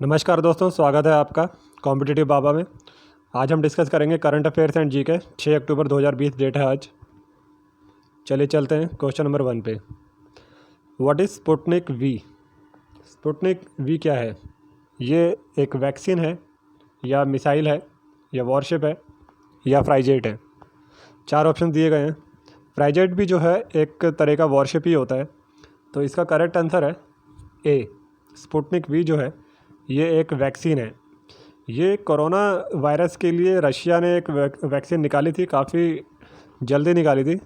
नमस्कार दोस्तों, स्वागत है आपका कॉम्पिटिटिव बाबा में। आज हम डिस्कस करेंगे current affairs and GK. 6 October 2020 date है आज। चलिए चलते हैं क्वेश्चन नंबर 1 पे। What is Sputnik V? Sputnik V क्या है? ये एक वैक्सीन है या मिसाइल है या वॉरशिप है या फ्राइजेट है? 4 ऑप्शन दिए गए हैं। फ्राइजेट भी जो है एक तरह का वॉरशिप ही होता है, तो इसका करेक्ट आंसर है ए। स्पुतनिक वी जो है ये एक वैक्सीन है। ये कोरोना वायरस के लिए रशिया ने एक वैक्सीन निकाली थी, काफ़ी जल्दी निकाली थी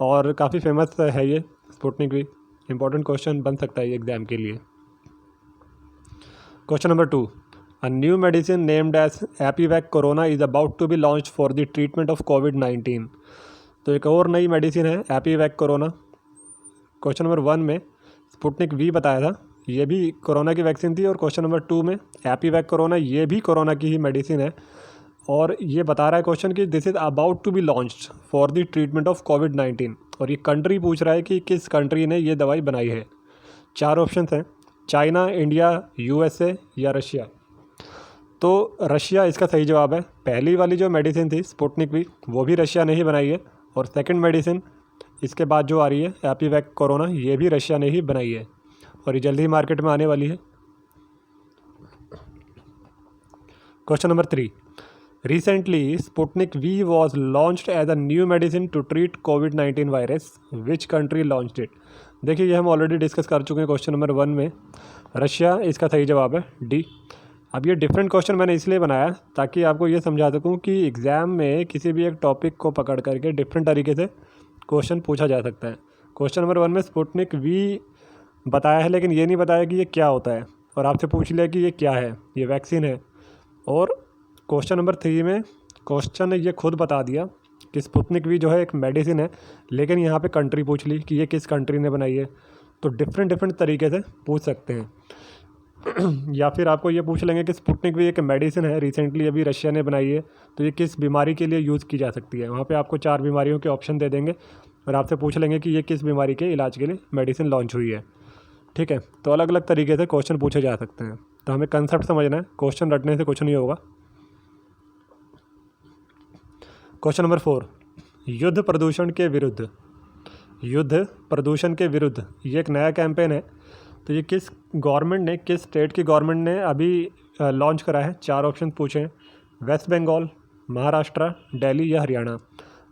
और काफ़ी फेमस है ये स्पुतनिक वी। इंपॉर्टेंट क्वेश्चन बन सकता है ये एग्ज़ाम के लिए। Question number 2। A new medicine named as Epivac corona is about to be launch for the treatment of कोविड-19। तो एक और नई मेडिसिन है एपीवैक कोरोना। क्वेश्चन नंबर 1 में स्पुतनिक वी बताया था, ये भी कोरोना की वैक्सीन थी, और क्वेश्चन नंबर 2 में एपीवैक कोरोना ये भी कोरोना की ही मेडिसिन है। और ये बता रहा है क्वेश्चन कि this is about to be launched for the treatment of कोविड-19, और ये कंट्री पूछ रहा है कि किस कंट्री ने ये दवाई बनाई है। 4 ऑप्शन हैं, चाइना, इंडिया, यूएसए या रशिया। तो रशिया इसका सही जवाब है। पहली वाली जो मेडिसिन थी स्पुतनिक वी वो भी रशिया ने ही बनाई है, और सेकेंड मेडिसिन इसके बाद जो आ रही है एपीवैक कोरोना ये भी रशिया ने ही बनाई है, और ये जल्दी ही मार्केट में आने वाली है। Question number 3। Recently Sputnik V was launched as a new medicine to treat कोविड-19 virus, which country launched it? देखिए ये हम ऑलरेडी डिस्कस कर चुके हैं क्वेश्चन नंबर 1 में। रशिया इसका सही जवाब है, डी। अब ये डिफरेंट क्वेश्चन मैंने इसलिए बनाया ताकि आपको ये समझा सकूं कि एग्ज़ाम में किसी भी एक टॉपिक को पकड़ करके डिफरेंट तरीके से क्वेश्चन पूछा जा सकता है। क्वेश्चन नंबर 1 में स्पुतनिक वी बताया है, लेकिन ये नहीं बताया कि ये क्या होता है, और आपसे पूछ लिया कि ये क्या है, ये वैक्सीन है। और क्वेश्चन नंबर 3 में क्वेश्चन ने ये खुद बता दिया कि स्पुतनिक वी जो है एक मेडिसिन है, लेकिन यहाँ पे कंट्री पूछ ली कि ये किस कंट्री ने बनाई है। तो डिफरेंट तरीके से पूछ सकते हैं। या फिर आपको ये पूछ लेंगे कि स्पुतनिक भी एक मेडिसिन है, रिसेंटली अभी रशिया ने बनाई है, तो ये किस बीमारी के लिए यूज़ की जा सकती है। वहाँ पे आपको 4 बीमारियों के ऑप्शन दे देंगे और आपसे पूछ लेंगे कि ये किस बीमारी के इलाज के लिए मेडिसिन लॉन्च हुई है। ठीक है, तो अलग अलग तरीके से क्वेश्चन पूछे जा सकते हैं, तो हमें कंसेप्ट समझना है, क्वेश्चन रटने से कुछ नहीं होगा। Question number 4। युद्ध प्रदूषण के विरुद्ध। युद्ध प्रदूषण के विरुद्ध ये एक नया कैंपेन है, तो ये किस गवर्नमेंट ने, किस स्टेट की गवर्नमेंट ने अभी लॉन्च करा है? 4 ऑप्शन पूछे हैं, वेस्ट बंगाल, महाराष्ट्र, दिल्ली या हरियाणा।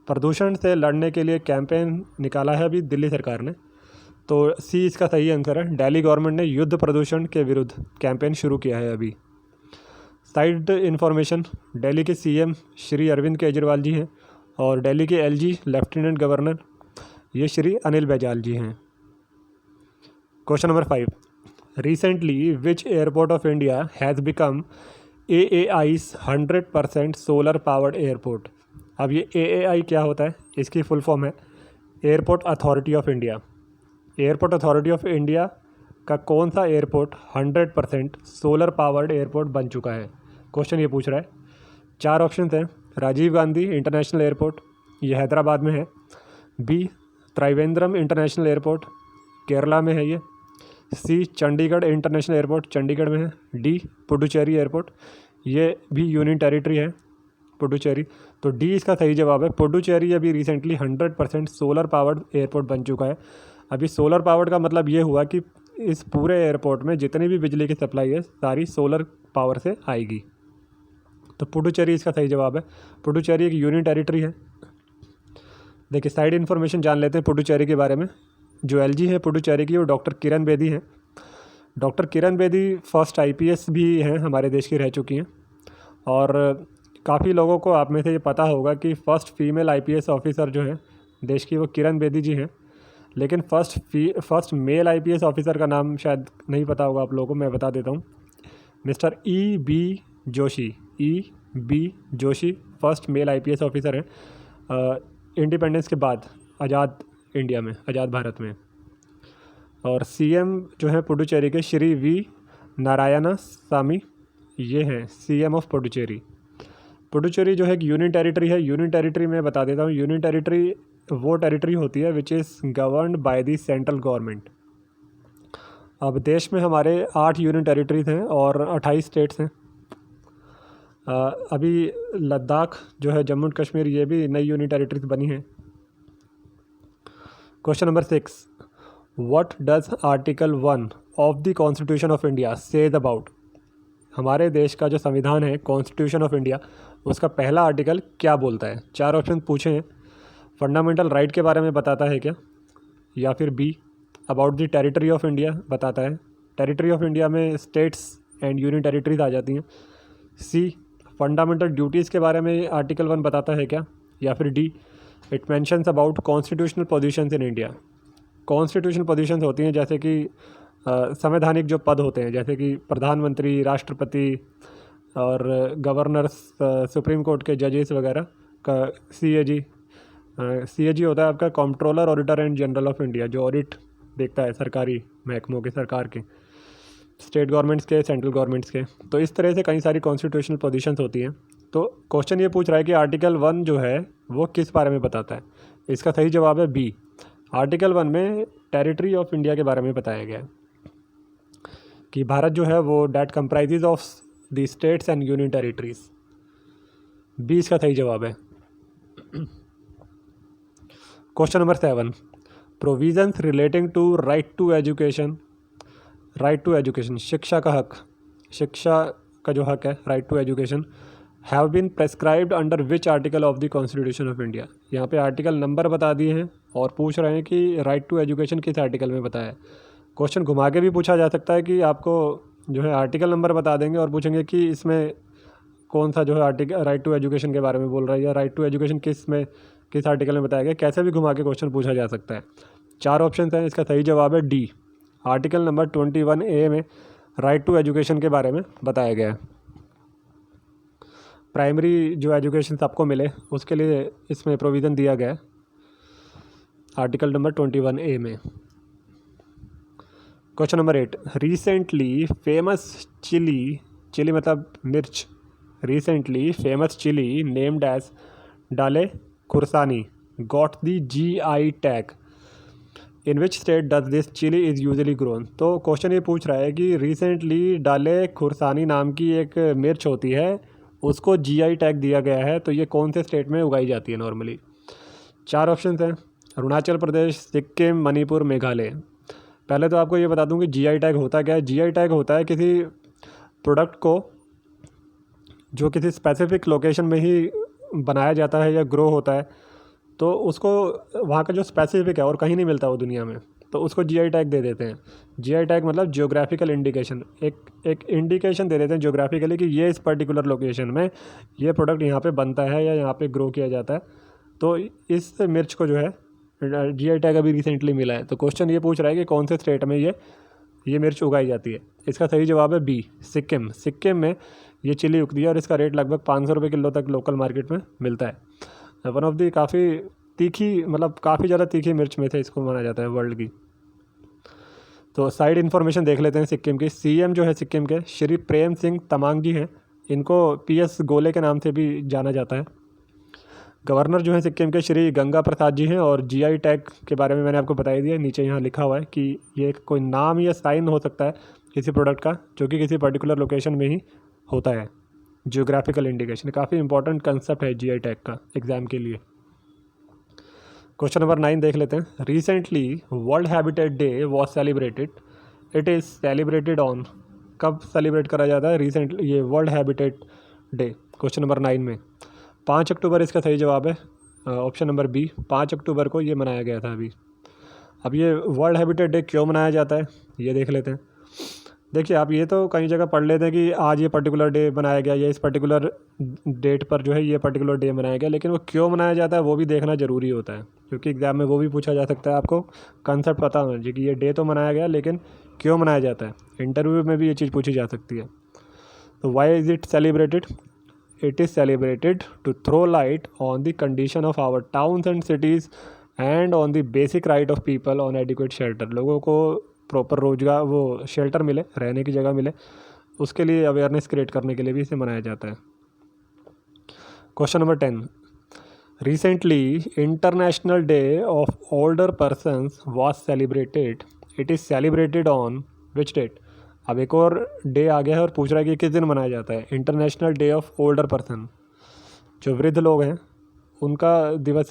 प्रदूषण से लड़ने के लिए कैंपेन निकाला है अभी दिल्ली सरकार ने, तो सी इसका सही आंसर है। दिल्ली गवर्नमेंट ने युद्ध प्रदूषण के विरुद्ध कैंपेन शुरू किया है अभी। साइड इन्फॉर्मेशन, दिल्ली के सीएम श्री अरविंद केजरीवाल जी हैं, और दिल्ली के एलजी लेफ्टिनेंट गवर्नर ये श्री अनिल बैजल जी हैं। Question number 5। Recently which airport of India has become AAI's 100% solar powered airport? अब ये AAI क्या होता है? इसकी फुल फॉर्म है airport authority of India. Airport authority of India का कौन सा एयरपोर्ट 100% सोलर पावर्ड एयरपोर्ट बन चुका है? क्वेश्चन ये पूछ रहा है। 4 ऑप्शन हैं, राजीव गांधी इंटरनेशनल एयरपोर्ट, ये हैदराबाद में है। B Trivandrum international airport, Kerala में है ये। C Chandigarh international airport, Chandigarh में है। डी पुडुचेरी एयरपोर्ट, ये भी यूनियन टेरिटरी है पुडुचेरी, तो डी इसका सही जवाब है। पुडुचेरी अभी रिसेंटली 100% सोलर पावर्ड एयरपोर्ट बन चुका है। अभी सोलर पावर्ड का मतलब ये हुआ कि इस पूरे एयरपोर्ट में जितनी भी बिजली की सप्लाई है सारी सोलर पावर से आएगी, तो पुडुचेरी इसका सही जवाब है। पुडुचेरी एक यूनियन टेरिटरी है। देखिए साइड इन्फॉर्मेशन जान लेते हैं पुडुचेरी के बारे में। जो एलजी है पुडुचेरी की वो डॉक्टर किरण बेदी हैं। Doctor Kiran Bedi first IPS भी हैं, हमारे देश की रह चुकी हैं, और काफ़ी लोगों को आप में से ये पता होगा कि फ़र्स्ट फीमेल आईपीएस ऑफिसर जो हैं देश की वो किरण बेदी जी हैं। लेकिन फर्स्ट मेल आईपीएस ऑफिसर का नाम शायद नहीं पता होगा आप लोगों को, मैं बता देता हूँ। Mister E.B. Joshi, E.B. Joshi first male IPS officer हैं इंडिपेंडेंस के बाद, आज़ाद इंडिया में, आज़ाद भारत में। और सीएम जो है पुडुचेरी के श्री वी नारायण सामी, ये हैं सीएम ऑफ पुडुचेरी। पुडुचेरी जो है एक यूनियन टेरिटरी है। यूनियन टेरिटरी में बता देता हूँ, यूनियन टेरिटरी वो टेरिटरी होती है which is governed by the central government, अब देश में हमारे 8 यूनियन टेरिटरीज हैं और 28 स्टेट्स हैं। अभी लद्दाख जो है, जम्मू एंड कश्मीर, ये भी नई यूनियन टेरिटरीज बनी हैं। Question number 6, what does article 1 of the constitution of India says about. हमारे देश का जो संविधान है, कॉन्स्टिट्यूशन ऑफ इंडिया, उसका पहला आर्टिकल क्या बोलता है? 4 ऑप्शन पूछे हैं। फंडामेंटल राइट के बारे में बताता है क्या, या फिर be about the territory of India बताता है, टेरिटरी ऑफ इंडिया में स्टेट्स एंड यूनियन टेरिटरीज आ जाती हैं, सी फंडामेंटल ड्यूटीज़ के बारे में आर्टिकल 1 बताता है क्या, या फिर D it mentions about constitutional positions in India. Constitutional positions होती हैं जैसे कि संवैधानिक जो पद होते हैं, जैसे कि प्रधानमंत्री, राष्ट्रपति और गवर्नर्स, सुप्रीम कोर्ट के जजेस वगैरह का। CAG होता है आपका controller auditor and general of India, जो ऑडिट देखता है सरकारी महकमों के, सरकार के, स्टेट गवर्नमेंट्स के, सेंट्रल गवर्नमेंट्स के। तो इस तरह से कई सारी कॉन्स्टिट्यूशनल पोजीशंस होती हैं। तो क्वेश्चन ये पूछ रहा है कि आर्टिकल 1 जो है वो किस बारे में बताता है। इसका सही जवाब है बी। आर्टिकल 1 में टेरिटरी ऑफ इंडिया के बारे में बताया गया है कि भारत जो है वो that comprises of the states and union territories. B इसका सही जवाब है। Question number 7, provisions relating to right to education. Right to education, शिक्षा का हक, शिक्षा का जो हक है, right to education, have been prescribed under which article of the constitution of India. यहाँ पे आर्टिकल नंबर बता दिए हैं और पूछ रहे हैं कि राइट टू एजुकेशन किस आर्टिकल में बताया है। क्वेश्चन घुमा के भी पूछा जा सकता है कि आपको जो है आर्टिकल नंबर बता देंगे और पूछेंगे कि इसमें कौन सा जो है आर्टिकल राइट टू एजुकेशन के बारे में बोल रहा है, या राइट टू एजुकेशन किस आर्टिकल में बताया गया। कैसे भी घुमा के क्वेश्चन पूछा जा सकता है। 4 ऑप्शन हैं, इसका सही जवाब है डी। आर्टिकल नंबर 21A में राइट टू एजुकेशन के बारे में बताया गया है। प्राइमरी जो एजुकेशन सबको मिले उसके लिए इसमें प्रोविज़न दिया गया है आर्टिकल नंबर 21A में। Question number 8, recently famous chilli मतलब मिर्च, recently famous chilli named as Dalle Khursani got the GI tag. In which state does this chilli is usually grown. तो क्वेश्चन ये पूछ रहा है कि रिसेंटली डाले खुरसानी नाम की एक मिर्च होती है, उसको GI टैग दिया गया है, तो ये कौन से स्टेट में उगाई जाती है नॉर्मली। 4 ऑप्शन हैं, अरुणाचल प्रदेश, सिक्किम, मणिपुर, मेघालय। पहले तो आपको ये बता दूं कि GI टैग होता क्या है। GI टैग होता है किसी प्रोडक्ट को जो किसी स्पेसिफिक लोकेशन में ही बनाया जाता है या ग्रो होता है, तो उसको वहाँ का जो स्पेसिफिक है और कहीं नहीं मिलता वो दुनिया में, तो उसको GI टैग दे देते हैं। GI टैग मतलब जियोग्राफिकल इंडिकेशन, एक इंडिकेशन दे देते हैं जियोग्राफिकली कि ये इस पर्टिकुलर लोकेशन में ये प्रोडक्ट यहाँ पे बनता है या यहाँ पे ग्रो किया जाता है। तो इस मिर्च को जो है GI टैग अभी रिसेंटली मिला है। तो क्वेश्चन ये पूछ रहा है कि कौन से स्टेट में ये मिर्च उगाई जाती है। इसका सही जवाब है बी, सिक्किम। सिक्किम में ये चिली उगती है और इसका रेट लगभग 500 रुपये किलो तक लोकल मार्केट में मिलता है। वन ऑफ दी काफ़ी तीखी, मतलब काफ़ी ज़्यादा तीखी मिर्च में से इसको माना जाता है वर्ल्ड की। तो साइड इन्फॉर्मेशन देख लेते हैं सिक्किम की। CM जो है सिक्किम के श्री प्रेम सिंह तमांग जी हैं, इनको PS गोले के नाम से भी जाना जाता है। गवर्नर जो है सिक्किम के श्री गंगा प्रसाद जी हैं, और GI टैग के बारे में मैंने आपको बता ही दिया, नीचे यहाँ लिखा हुआ है कि ये कोई नाम या साइन हो सकता है किसी प्रोडक्ट का जो कि किसी पर्टिकुलर लोकेशन में ही होता है। जियोग्राफिकल इंडिकेशन काफ़ी इंपॉर्टेंट कंसेप्ट है GI टैग का एग्ज़ाम के लिए। क्वेश्चन नंबर 9 देख लेते हैं। Recently world habitat day was celebrated, it is celebrated on. कब सेलिब्रेट करा जाता है रिसेंटली ये world habitat day? Question number 9 में 5 अक्टूबर इसका सही जवाब है। ऑप्शन नंबर बी, 5 अक्टूबर को ये मनाया गया था। अब ये वर्ल्ड हैबिटेट डे क्यों मनाया जाता है ये देख लेते हैं। देखिए, आप ये तो कई जगह पढ़ लेते हैं कि आज ये पर्टिकुलर डे बनाया गया या इस पर्टिकुलर डेट पर जो है ये पर्टिकुलर डे मनाया गया, लेकिन वो क्यों मनाया जाता है वो भी देखना ज़रूरी होता है, क्योंकि एग्ज़ाम में वो भी पूछा जा सकता है। आपको कंसेप्ट पता होना चाहिए कि ये डे तो मनाया गया लेकिन क्यों मनाया जाता है। इंटरव्यू में भी ये चीज़ पूछी जा सकती है। तो why is it celebrated? It is celebrated to throw light on the condition of our towns and cities and on the basic right of people on adequate shelter. लोगों को प्रॉपर रोजगार, वो शेल्टर मिले, रहने की जगह मिले, उसके लिए अवेयरनेस क्रिएट करने के लिए भी इसे मनाया जाता है। Question number 10, recently international day of older persons was celebrated, it is celebrated on. Which date. अब एक और डे आ गया है और पूछ रहा है कि किस दिन मनाया जाता है। International day of older person, जो वृद्ध लोग हैं उनका दिवस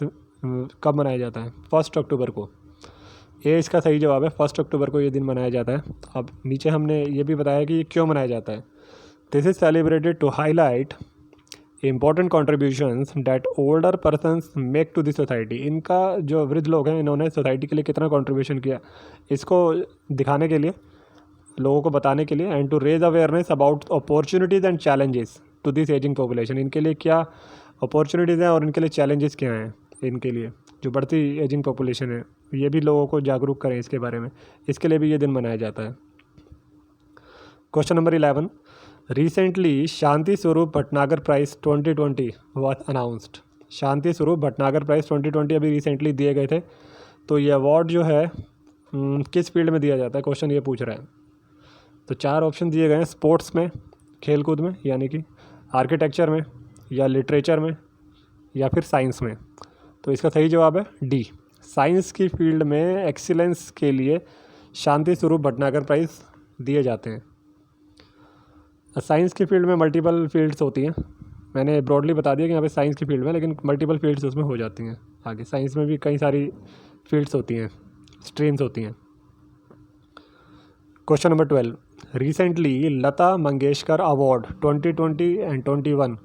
कब मनाया जाता है? 1 अक्टूबर को। ये इसका सही जवाब है, 1 अक्टूबर को ये दिन मनाया जाता है। अब नीचे हमने ये भी बताया कि क्यों मनाया जाता है। This is celebrated to highlight important contributions that older persons make to the society. इनका जो वृद्ध लोग हैं इन्होंने सोसाइटी के लिए कितना कॉन्ट्रीब्यूशन किया, इसको दिखाने के लिए, लोगों को बताने के लिए। And to raise awareness about opportunities and challenges to this ageing population. इनके लिए क्या अपॉर्चुनिटीज़ हैं और इनके लिए चैलेंजेस क्या हैं, इनके लिए जो बढ़ती एजिंग पॉपुलेशन है, ये भी लोगों को जागरूक करें इसके बारे में। इसके लिए भी ये दिन मनाया जाता है। Question number 11, recently Shanti Swarup Bhatnagar price 2020 was announced. Shanti Swarup Bhatnagar price 2020 अभी रिसेंटली दिए गए थे। तो ये अवार्ड जो है किस फील्ड में दिया जाता है, क्वेश्चन ये पूछ रहा है। तो 4 ऑप्शन दिए गए हैं, स्पोर्ट्स में, खेल कूद में, यानी कि आर्किटेक्चर में, या लिटरेचर में, या फिर साइंस में। तो इसका सही जवाब है डी, साइंस की फील्ड में एक्सीलेंस के लिए शांति स्वरूप भटनागर प्राइज़ दिए जाते हैं। साइंस की फील्ड में मल्टीपल फील्ड्स होती हैं, मैंने ब्रॉडली बता दिया कि यहाँ पे साइंस की फील्ड में, लेकिन मल्टीपल फील्ड्स उसमें हो जाती हैं। आगे साइंस में भी कई सारी फील्ड्स होती हैं, स्ट्रीम्स होती हैं। Question number 12, recently Lata Mangeshkar award 2020 and 21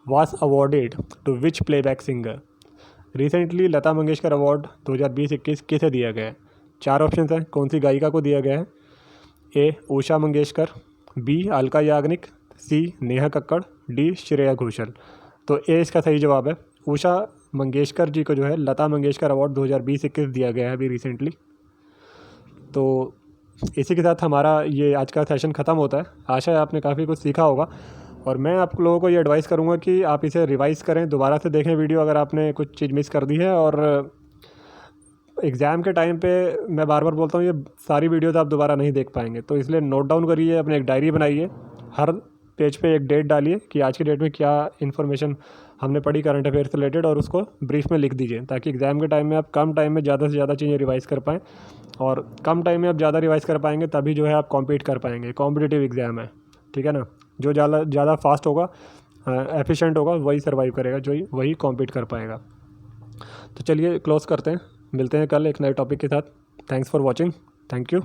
was awarded to which playback singer। Recently Lata Mangeshkar award 2020-21 किसे दिया गया है? 4 ऑप्शन हैं, कौन सी गायिका को दिया गया है? ए उषा मंगेशकर, बी अलका याग्निक, सी नेहा कक्कड़, डी श्रेया घोषाल। तो ए इसका सही जवाब है। उषा मंगेशकर जी को जो है लता मंगेशकर अवार्ड 2020-21 दिया गया है अभी रिसेंटली। तो इसी के साथ हमारा ये आज का सेशन ख़त्म होता है। आशा है आपने काफ़ी कुछ सीखा होगा, और मैं आप लोगों को ये एडवाइस करूँगा कि आप इसे रिवाइज़ करें, दोबारा से देखें वीडियो अगर आपने कुछ चीज़ मिस कर दी है। और एग्ज़ाम के टाइम पे मैं बार बार बोलता हूँ ये सारी वीडियोज़ आप दोबारा नहीं देख पाएंगे, तो इसलिए नोट डाउन करिए, अपने एक डायरी बनाइए, हर पेज पे एक डेट डालिए कि आज की डेट में क्या इन्फॉर्मेशन हमने पढ़ी करंट अफेयर से रिलेटेड, और उसको ब्रीफ में लिख दीजिए, ताकि एग्ज़ाम के टाइम में आप कम टाइम में ज़्यादा से ज़्यादा चीज़ें रिवाइज़ कर पाएँ। और कम टाइम में आप ज़्यादा रिवाइज़ कर पाएंगे तभी जो है आप कॉम्पीट कर पाएंगे। कॉम्पिटिटिव एग्ज़ाम है, ठीक है ना। जो ज़्यादा फास्ट होगा, एफिशिएंट होगा, वही सर्वाइव करेगा, जो वही कॉम्पीट कर पाएगा। तो चलिए क्लोज़ करते हैं, मिलते हैं कल एक नए टॉपिक के साथ। Thanks for watching, thank you.